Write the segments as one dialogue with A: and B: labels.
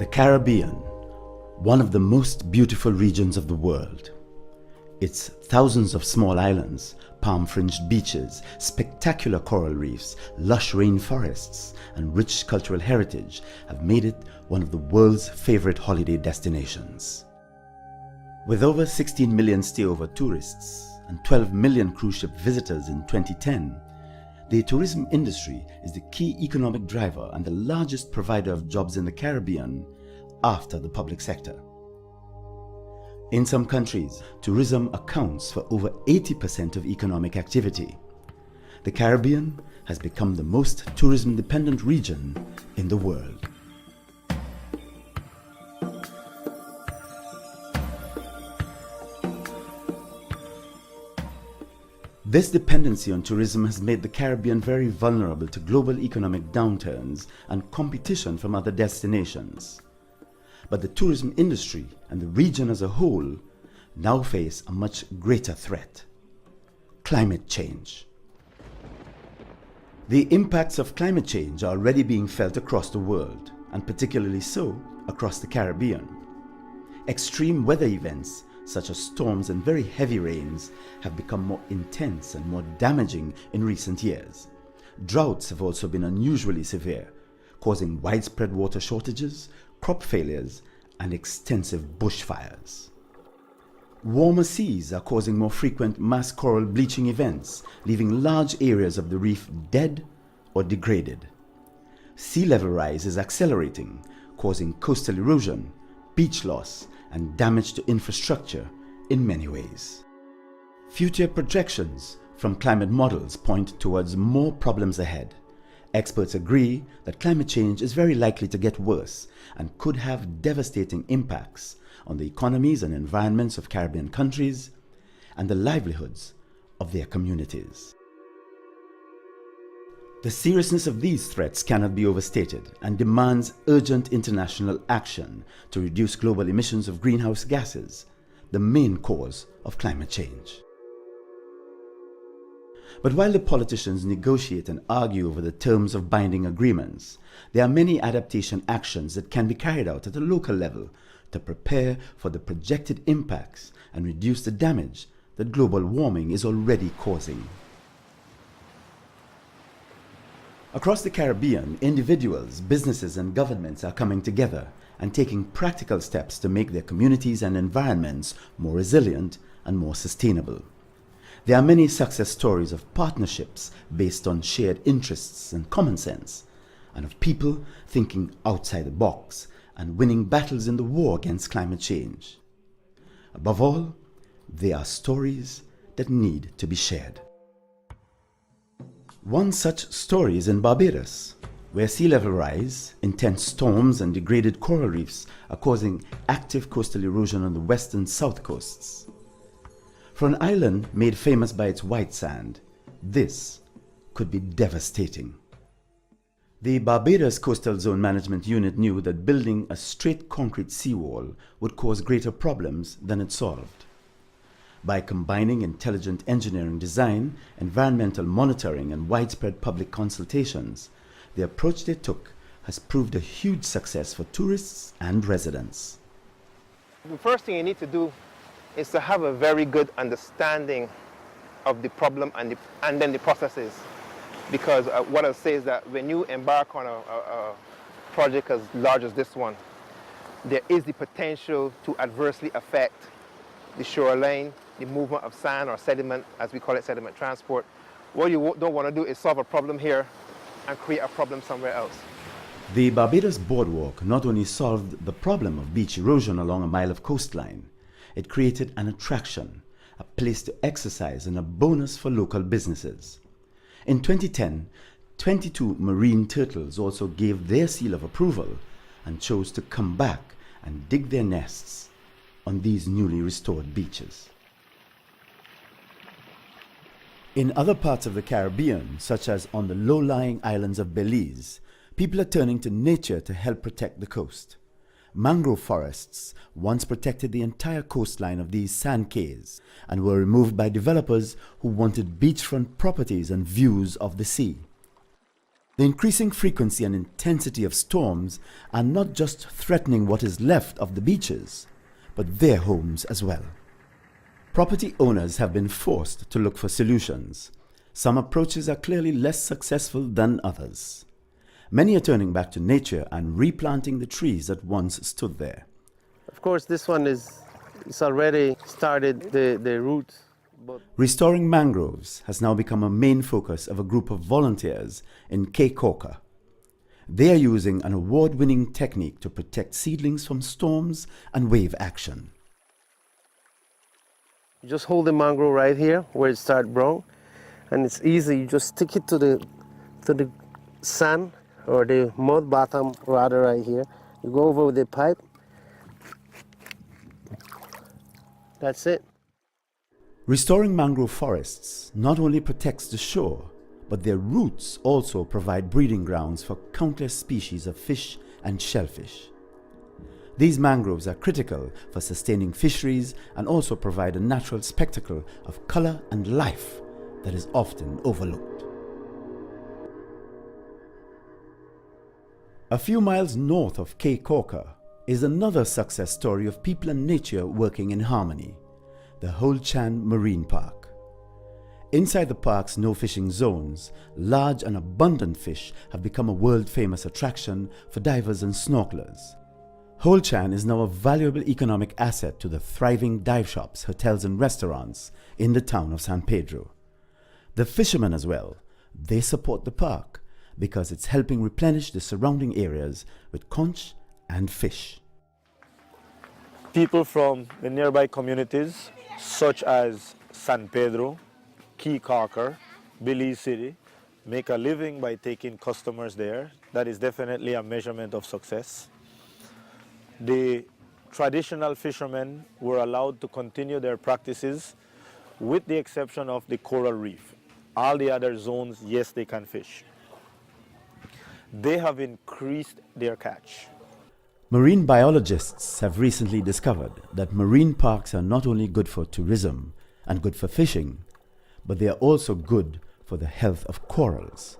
A: The Caribbean, one of the most beautiful regions of the world. Its thousands of small islands, palm-fringed beaches, spectacular coral reefs, lush rainforests, and rich cultural heritage have made it one of the world's favorite holiday destinations. With over 16 million stayover tourists and 12 million cruise ship visitors in 2010, the tourism industry is the key economic driver and the largest provider of jobs in the Caribbean after the public sector. In some countries, tourism accounts for over 80% of economic activity. The Caribbean has become the most tourism-dependent region in the world. This dependency on tourism has made the Caribbean very vulnerable to global economic downturns and competition from other destinations. But the tourism industry and the region as a whole now face a much greater threat: climate change. The impacts of climate change are already being felt across the world, and particularly so across the Caribbean. Extreme weather events such as storms and very heavy rains have become more intense and more damaging in recent years. Droughts have also been unusually severe, causing widespread water shortages, crop failures, and extensive bushfires. Warmer seas are causing more frequent mass coral bleaching events, leaving large areas of the reef dead or degraded. Sea level rise is accelerating, causing coastal erosion, beach loss, and damage to infrastructure in many ways. Future projections from climate models point towards more problems ahead. Experts agree that climate change is very likely to get worse and could have devastating impacts on the economies and environments of Caribbean countries and the livelihoods of their communities. The seriousness of these threats cannot be overstated and demands urgent international action to reduce global emissions of greenhouse gases, the main cause of climate change. But while the politicians negotiate and argue over the terms of binding agreements, there are many adaptation actions that can be carried out at a local level to prepare for the projected impacts and reduce the damage that global warming is already causing. Across the Caribbean, individuals, businesses, and governments are coming together and taking practical steps to make their communities and environments more resilient and more sustainable. There are many success stories of partnerships based on shared interests and common sense, and of people thinking outside the box and winning battles in the war against climate change. Above all, they are stories that need to be shared. One such story is in Barbados, where sea level rise, intense storms, and degraded coral reefs are causing active coastal erosion on the west and south coasts. For an island made famous by its white sand, this could be devastating. The Barbados Coastal Zone Management Unit knew that building a straight concrete seawall would cause greater problems than it solved. By combining intelligent engineering design, environmental monitoring, and widespread public consultations, the approach they took has proved a huge success for tourists and residents.
B: The first thing you need to do is to have a very good understanding of the problem and then the processes. Because what I'll say is that when you embark on a project as large as this one, there is the potential to adversely affect the shoreline, the movement of sand or sediment, as we call it, sediment transport. What you don't want to do is solve a problem here and create a problem somewhere else.
A: The Barbados Boardwalk not only solved the problem of beach erosion along a mile of coastline, it created an attraction, a place to exercise, and a bonus for local businesses. In 2010, 22 marine turtles also gave their seal of approval and chose to come back and dig their nests on these newly restored beaches. In other parts of the Caribbean, such as on the low-lying islands of Belize, people are turning to nature to help protect the coast. Mangrove forests once protected the entire coastline of these sand cays and were removed by developers who wanted beachfront properties and views of the sea. The increasing frequency and intensity of storms are not just threatening what is left of the beaches, but their homes as well. Property owners have been forced to look for solutions. Some approaches are clearly less successful than others. Many are turning back to nature and replanting the trees that once stood there.
C: Of course, this one it's already started the roots. But
A: Restoring mangroves has now become a main focus of a group of volunteers in Cape Corker. They are using an award-winning technique to protect seedlings from storms and wave action.
C: you just hold the mangrove right here where it starts brown, and it's easy. You just stick it to the sand or the mud bottom, rather, right here. You go over with the pipe. That's it.
A: Restoring mangrove forests not only protects the shore, but their roots also provide breeding grounds for countless species of fish and shellfish. These mangroves are critical for sustaining fisheries and also provide a natural spectacle of color and life that is often overlooked. A few miles north of Cape Corker is another success story of people and nature working in harmony, the Holchan Marine Park. Inside the park's no-fishing zones, large and abundant fish have become a world-famous attraction for divers and snorkelers. Holchan is now a valuable economic asset to the thriving dive shops, hotels and restaurants in the town of San Pedro. The fishermen as well, they support the park because it's helping replenish the surrounding areas with conch and fish.
D: People from the nearby communities such as San Pedro, Cape Corker, Belize City make a living by taking customers there. That is definitely a measurement of success. The traditional fishermen were allowed to continue their practices with the exception of the coral reef. All the other zones, yes, they can fish. They have increased their catch.
A: Marine biologists have recently discovered that marine parks are not only good for tourism and good for fishing, but they are also good for the health of corals.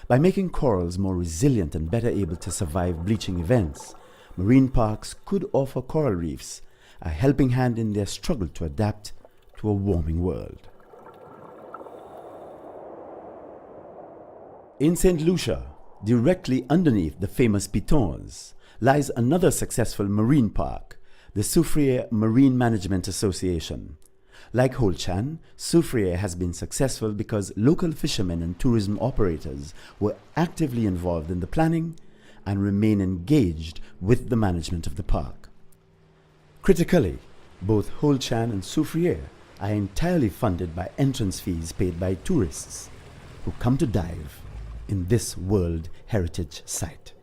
A: By making corals more resilient and better able to survive bleaching events, marine parks could offer coral reefs a helping hand in their struggle to adapt to a warming world. In St. Lucia, directly underneath the famous Pitons, lies another successful marine park, the Soufriere Marine Management Association. Like Holchan, Soufriere has been successful because local fishermen and tourism operators were actively involved in the planning and remain engaged with the management of the park. Critically, both Holchan and Soufriere are entirely funded by entrance fees paid by tourists who come to dive in this World Heritage Site.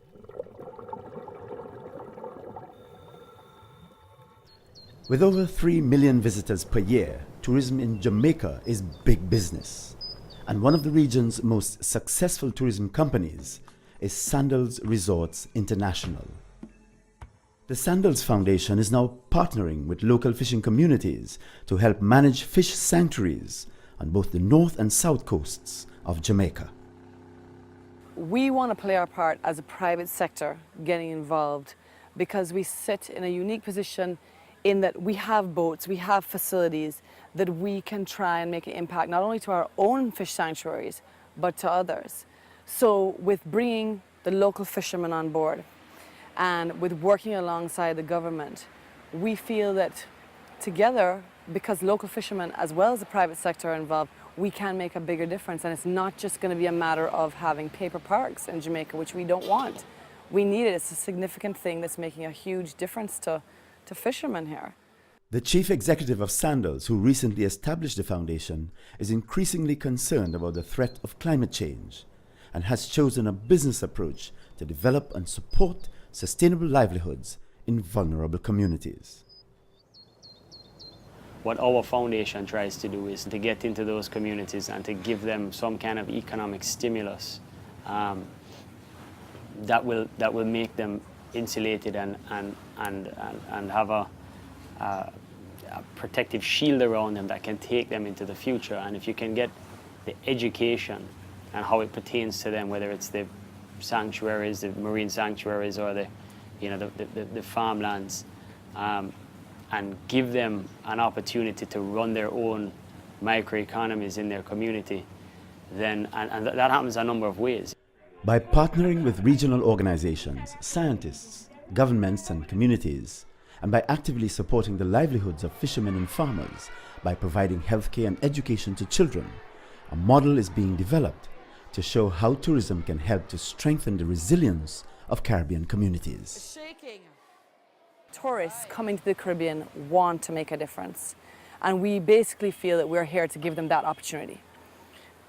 A: With over 3 million visitors per year, tourism in Jamaica is big business. And one of the region's most successful tourism companies is Sandals Resorts International. The Sandals Foundation is now partnering with local fishing communities to help manage fish sanctuaries on both the north and south coasts of Jamaica.
E: We want to play our part as a private sector getting involved because we sit in a unique position in that we have boats, we have facilities that we can try and make an impact not only to our own fish sanctuaries but to others. So with bringing the local fishermen on board and with working alongside the government, we feel that together, because local fishermen as well as the private sector are involved, we can make a bigger difference. And it's not just going to be a matter of having paper parks in Jamaica, which we don't want. We need it. It's a significant thing that's making a huge difference to fishermen here.
A: The chief executive of Sandals, who recently established the foundation, is increasingly concerned about the threat of climate change and has chosen a business approach to develop and support sustainable livelihoods in vulnerable communities.
F: What our foundation tries to do is to get into those communities and to give them some kind of economic stimulus that will make them insulated and have a protective shield around them that can take them into the future. And if you can get the education and how it pertains to them, whether it's the sanctuaries, the marine sanctuaries, or the farmlands, and give them an opportunity to run their own microeconomies in their community, then and that happens a number of ways.
A: By partnering with regional organizations, scientists, governments and communities, and by actively supporting the livelihoods of fishermen and farmers, by providing healthcare and education to children, a model is being developed to show how tourism can help to strengthen the resilience of Caribbean communities.
E: Tourists coming to the Caribbean want to make a difference, and we basically feel that we're here to give them that opportunity.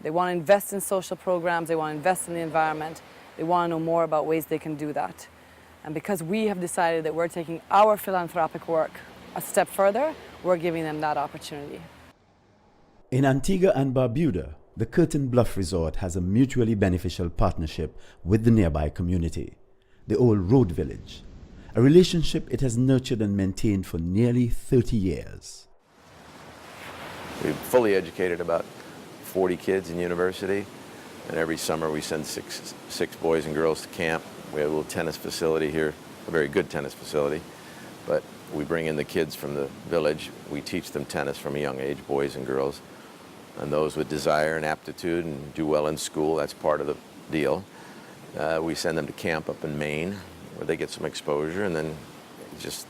E: They want to invest in social programs, they want to invest in the environment, they want to know more about ways they can do that. And because we have decided that we're taking our philanthropic work a step further, we're giving them that opportunity.
A: In Antigua and Barbuda, the Curtin Bluff Resort has a mutually beneficial partnership with the nearby community, the Old Road Village, a relationship it has nurtured and maintained for nearly 30 years.
G: We've fully educated about 40 kids in university, and every summer we send six boys and girls to camp. We have a little tennis facility here, a very good tennis facility, but we bring in the kids from the village. We teach them tennis from a young age, boys and girls, and those with desire and aptitude and do well in school, that's part of the deal. We send them to camp up in Maine, where they get some exposure, and then it's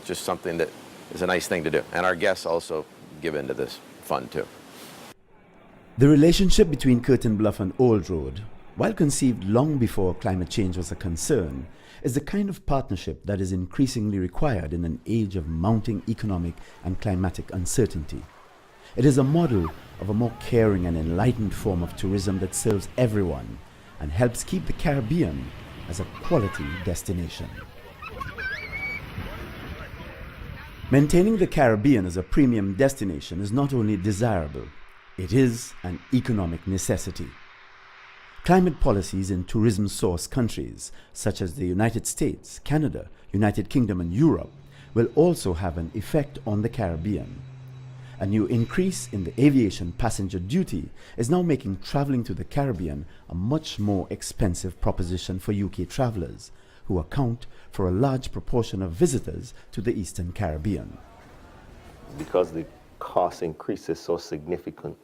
G: just something that is a nice thing to do. And our guests also give into this fun too.
A: The relationship between Curtin Bluff and Old Road, while conceived long before climate change was a concern, is the kind of partnership that is increasingly required in an age of mounting economic and climatic uncertainty. It is a model of a more caring and enlightened form of tourism that serves everyone and helps keep the Caribbean as a quality destination. Maintaining the Caribbean as a premium destination is not only desirable, it is an economic necessity. Climate policies in tourism-source countries such as the United States, Canada, United Kingdom and Europe will also have an effect on the Caribbean. A new increase in the aviation passenger duty is now making traveling to the Caribbean a much more expensive proposition for UK travelers, who account for a large proportion of visitors to the Eastern Caribbean.
H: Because the cost increase is so significant,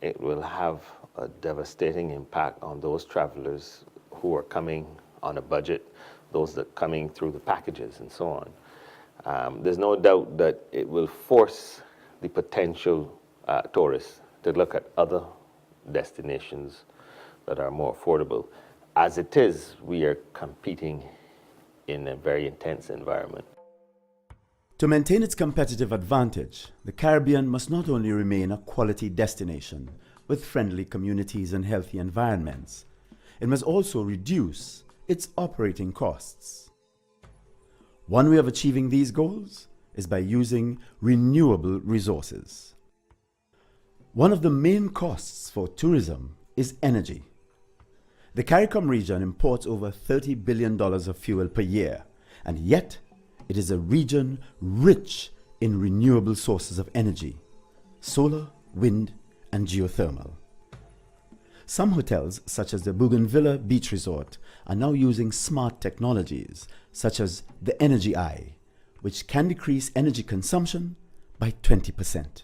H: it will have a devastating impact on those travelers who are coming on a budget, those that are coming through the packages and so on. There's no doubt that it will force the potential tourists to look at other destinations that are more affordable. As it is, we are competing in a very intense environment.
A: To maintain its competitive advantage, the Caribbean must not only remain a quality destination with friendly communities and healthy environments, it must also reduce its operating costs. One way of achieving these goals is by using renewable resources. One of the main costs for tourism is energy. The CARICOM region imports over $30 billion of fuel per year, and yet it is a region rich in renewable sources of energy: solar, wind, and geothermal. Some hotels, such as the Bougainvillea Beach Resort, are now using smart technologies, such as the Energy Eye, which can decrease energy consumption by 20%.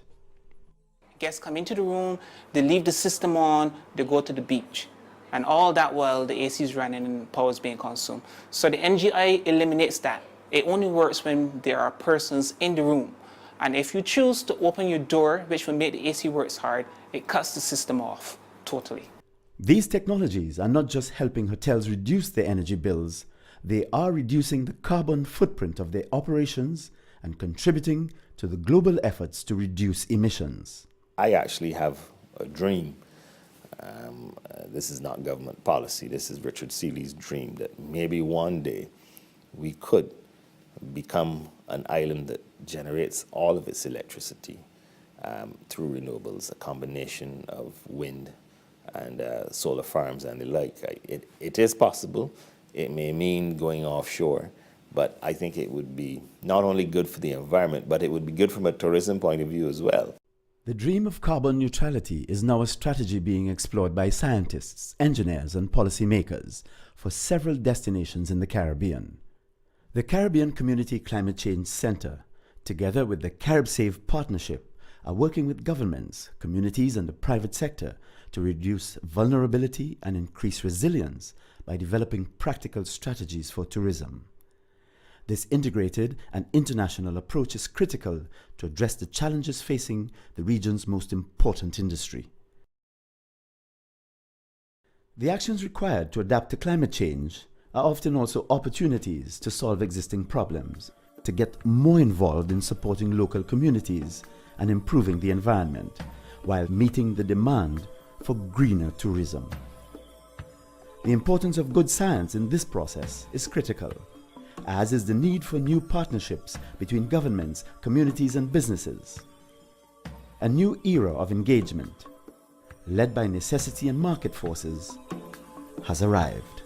I: Guests come into the room, they leave the system on, they go to the beach. And all that while the AC is running and power is being consumed. So the Energy Eye eliminates that. It only works when there are persons in the room. And if you choose to open your door, which will make the AC work hard, it cuts the system off totally.
A: These technologies are not just helping hotels reduce their energy bills, they are reducing the carbon footprint of their operations and contributing to the global efforts to reduce emissions.
J: I actually have a dream. This is not government policy, this is Richard Seeley's dream, that maybe one day we could become an island that generates all of its electricity through renewables, a combination of wind and solar farms and the like. It is possible. It may mean going offshore, but I think it would be not only good for the environment, but it would be good from a tourism point of view as well.
A: The dream of carbon neutrality is now a strategy being explored by scientists, engineers, and policymakers for several destinations in the Caribbean. The Caribbean Community Climate Change Center, together with the CaribSave Partnership, are working with governments, communities, and the private sector to reduce vulnerability and increase resilience by developing practical strategies for tourism. This integrated and international approach is critical to address the challenges facing the region's most important industry. The actions required to adapt to climate change are often also opportunities to solve existing problems, to get more involved in supporting local communities and improving the environment, while meeting the demand for greener tourism. The importance of good science in this process is critical, as is the need for new partnerships between governments, communities, and businesses. A new era of engagement, led by necessity and market forces, has arrived.